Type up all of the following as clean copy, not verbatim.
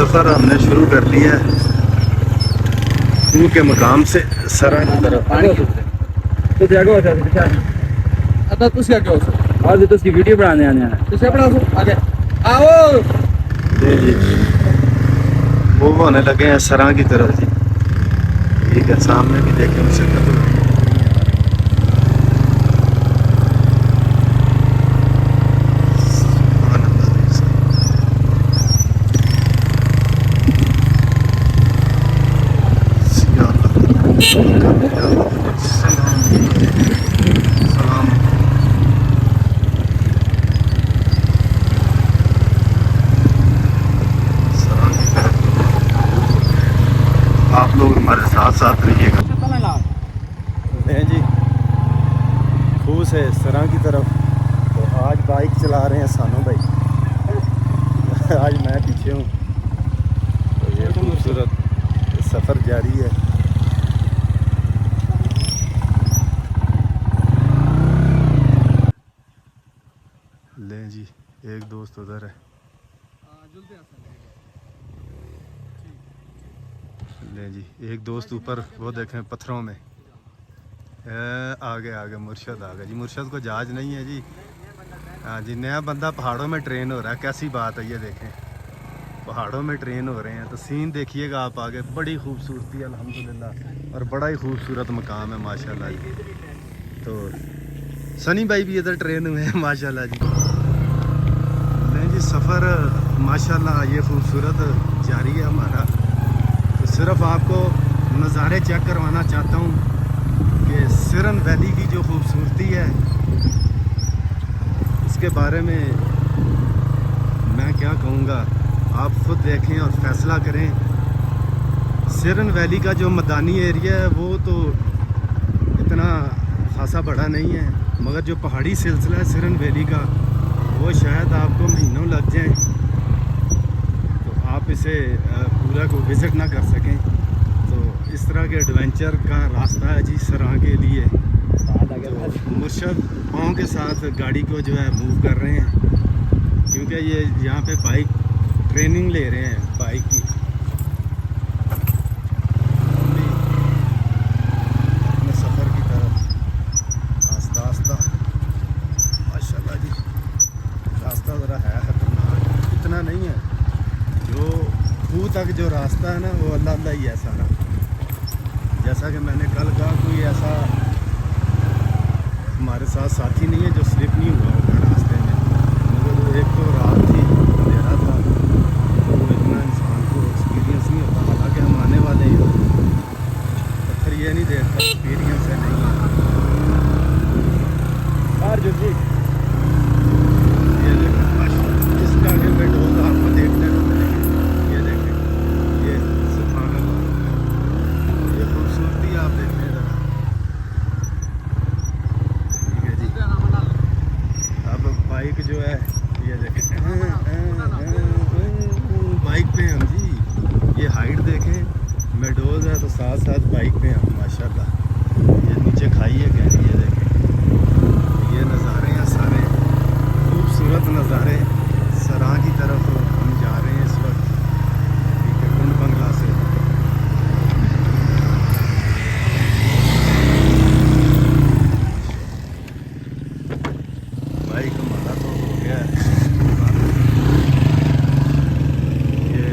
सफ़र हमने शुरू कर लिया है खू के मकाम से सरा की तरफ। आज तो उसकी वीडियो बनाने आने आगे आओ। जी वो होने लगे हैं सरा की तरफ जी। ठीक है, सामने भी देखें मुशक्कत हो रही है। आप लोग हमारे साथ साथ रहिएगा। नहीं जी, खू से सरा की तरफ। तो आज बाइक चला रहे हैं सानू भाई। आज मैं पीछे हूँ। तो ये खूबसूरत सफ़र जारी है। ले जी, एक दोस्त उधर है। ले जी, एक दोस्त ऊपर वो देखें पत्थरों में। आगे आगे मुर्शद आ गया जी। मुर्शद को जहाज नहीं है जी। हाँ जी, नया बंदा पहाड़ों में ट्रेन हो रहा है। कैसी बात है ये देखें, पहाड़ों में ट्रेन हो रहे हैं। तो सीन देखिएगा आप आगे। बड़ी खूबसूरती है अल्हम्दुलिल्लाह, और बड़ा ही खूबसूरत मकाम है माशाल्लाह जी। तो सनी भाई भी इधर ट्रेन हुए हैं माशाल्लाह जी। नहीं जी, सफ़र माशाल्लाह ये खूबसूरत जारी है हमारा। तो सिर्फ आपको नज़ारे चेक करवाना चाहता हूँ कि सिरन वैली की जो खूबसूरती है इसके बारे में मैं क्या कहूँगा, आप खुद देखें और फैसला करें। सिरन वैली का जो मैदानी एरिया है वो तो इतना खासा बड़ा नहीं है, मगर जो पहाड़ी सिलसिला है सिरन वैली का वो शायद आपको महीनों लग जाएं तो आप इसे पूरा को विज़िट ना कर सकें। तो इस तरह के एडवेंचर का रास्ता है जी सरा के लिए। तो मुर्शद पाँव के साथ गाड़ी को जो है मूव कर रहे हैं, क्योंकि ये यहाँ पे बाइक ट्रेनिंग ले रहे हैं बाइक की। अपने सफ़र की तरफ आस्ता आस्ता माशाल्लाह जी। रास्ता ज़रा है खतरनाक, इतना नहीं है। जो खू तक जो रास्ता है ना वो अल्लाह अल्लाह ही है सारा। जैसा कि मैंने कल कहा, कोई ऐसा हमारे साथ साथी नहीं है जो स्लिप नहीं हुआ होगा रास्ते में। मगर एक तो रात थी, अंधेरा था, तो इतना इंसान को एक्सपीरियंस नहीं होता। हालांकि हम आने वाले हैं, पत्थर ये नहीं देखता एक्सपीरियंस है नहीं है। ये देखें इसका आगे पेट्रोल आपको देखने को मिलेंगे। ये देखें, ये सुभान अल्लाह, ये खूबसूरती आप देखने ज़रा। ठीक है जी, अब बाइक जो है ये देखें, बाइक पे हम जी। ये हाइट देखें, मेडोज है तो साथ साथ बाइक पे हम माशाल्लाह। ये नीचे खाई है गहरी, ये देखें। ये नज़ारे हैं सारे खूबसूरत नज़ारे। सरा की तरफ हम जा रहे हैं इस वक्त। ठीक है, कुंड बंगला से। बाइक हमारा तो हो गया है। ये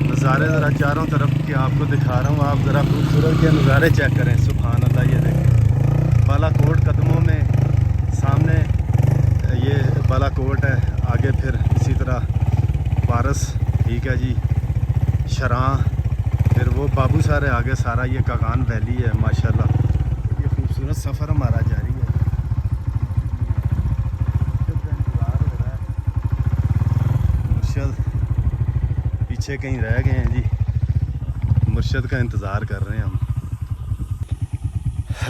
नज़ारे ज़रा चारों तरफ के आपको दिखा रहा हूँ। आप ज़रा खूबसूरत के नज़ारे चेक करें। सुभान अल्लाह, ये देखें बालाकोट कदमों में, सामने ये बालाकोट है, आगे फिर इसी तरह पारस, ठीक है जी, शरां, फिर वो बाबू सारे आगे सारा ये कागान वैली है माशाल्लाह। ये खूबसूरत सफ़र हमारा जारी है। इंतज़ार हो रहा है, मुर्शद पीछे कहीं रह गए हैं जी। मुर्शद का इंतज़ार कर रहे हैं हम।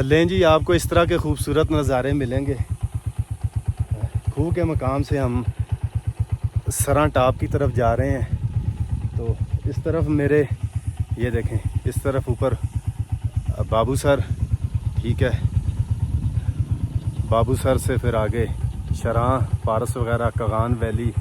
लें जी, आपको इस तरह के खूबसूरत नज़ारे मिलेंगे। खू के मकाम से हम सरा टॉप की तरफ जा रहे हैं। तो इस तरफ मेरे ये देखें, इस तरफ ऊपर बाबू सर, ठीक है, बाबू सर से फिर आगे शरां, पारस वगैरह, कागान वैली।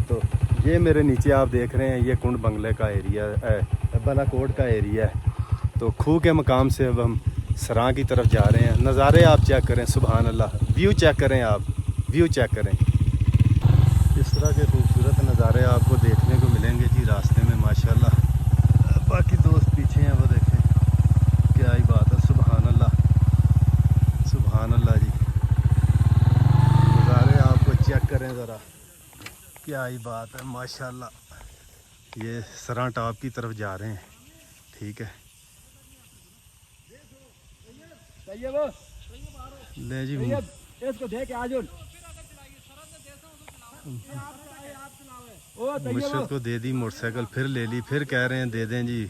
तो ये मेरे नीचे आप देख रहे हैं, ये कुंड बंगले का एरिया बालाकोट का एरिया है। तो खूह के मकाम से अब हम सरां की तरफ जा रहे हैं। नज़ारे आप चेक करें, सुभान अल्लाह। व्यू चेक करें, आप व्यू चेक करें। इस तरह के खूबसूरत नज़ारे आपको देखने को मिलेंगे जी रास्ते में माशाल्लाह। बाकी दोस्त पीछे हैं, वो देखें, क्या ही बात है, सुभान अल्लाह, सुभान अल्लाह जी। नज़ारे आपको चेक करें ज़रा, क्या ही बात है माशाल्लाह। ये सरां टॉप की तरफ जा रहे हैं, ठीक है। ले जी, इसको देख आजुन मुर्शद को दे दी मोटरसाइकिल, फिर ले ली, फिर कह रहे हैं दे दें जी।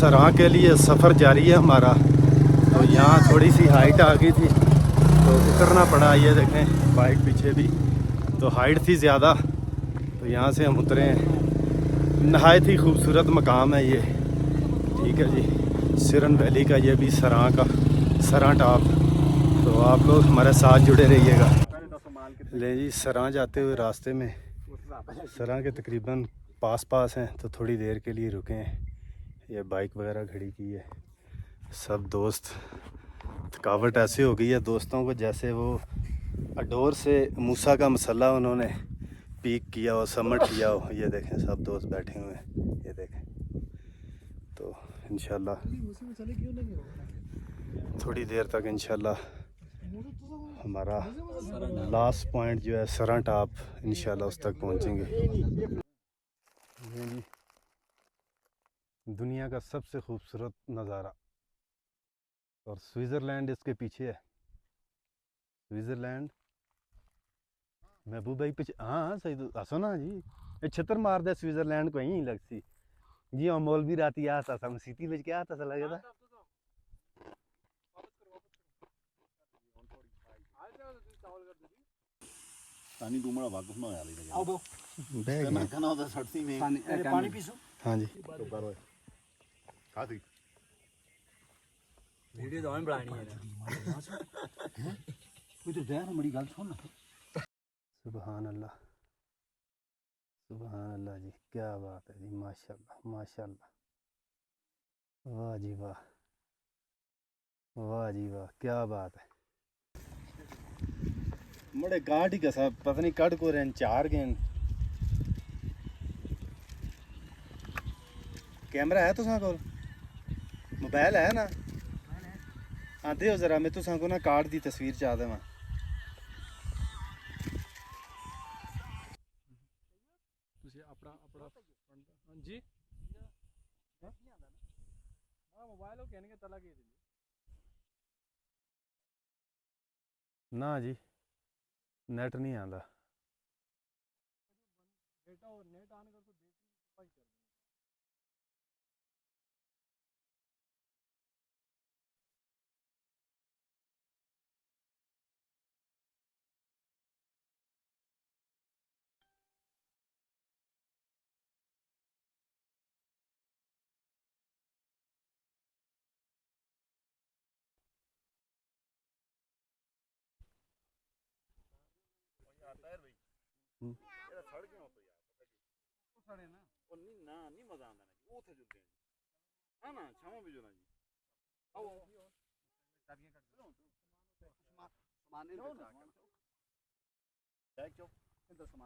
सरां के लिए सफ़र जारी है हमारा। तो यहाँ थोड़ी सी हाइट आ गई थी तो उतरना पड़ा। ये देखें बाइक पीछे भी, तो हाइट थी ज़्यादा तो यहाँ से हम उतरे हैं। नहायत ही खूबसूरत मकाम है ये, ठीक है जी। सिरन वैली का ये भी सरां का सरां टॉप। तो आप लोग हमारे साथ जुड़े रहिएगा। ले जी, सरां जाते हुए रास्ते में सरां के तकरीबन पास हैं तो थोड़ी देर के लिए रुके हैं। ये बाइक वगैरह खड़ी की है। सब दोस्त, थकावट ऐसे हो गई है दोस्तों को जैसे वो अडोर से मूसा का मसला उन्होंने पीक किया हो, सबमिट किया हो। ये देखें सब दोस्त बैठे हुए हैं, ये देखें। तो इंशाल्लाह थोड़ी देर तक इंशाल्लाह हमारा लास्ट पॉइंट जो है सरां टॉप, इंशाल्लाह उस तक पहुंचेंगे। ये जी दुनिया का सबसे खूबसूरत नज़ारा, और स्विट्ज़रलैंड इसके पीछे है। स्विट्ज़रलैंड महबूब भाई पीछे, हाँ सही तो हसो ना जी। ये छतर मार दे स्विट्ज़रलैंड को यहीं लगती जी। और मौलवी राती आता था मसीती बज के आता था लगे था। पानी दूमड़ा वाकफ ना आया लेकिन आओ दो बैग में खाना होता सड़ती में पानी पीसो। हाँ जी। तो करो खा थी वीडियो तो हमें बनानी है। कोई तो दया ना बड़ी गल सुन। सुबहान अल्लाह, सुबहान अल्लाह जी, क्या बात है जी, माशाल्लाह माशाल्लाह, वाह जी वाह, वाह जी वाह, क्या बात है। मुड़े गाठ ही कसा पता नहीं कड़ को रहे चार गेंद। कैमरा है तुसा कोल, मोबाइल है ना? हाँ दे जरा, मैं तुसा को ना कार्ड दी तस्वीर चाह देवां। जी मोबाइल हो कहने के तला के ना जी नेट नहीं आंदा। डेटा और नेट आने का तो देख साढ़े ना और नहीं मजा आंदा ना वो थे जुलते हैं ना छावा भी जो ना जी आओ चाबियां कट दो सामान बैग चो इधर सामान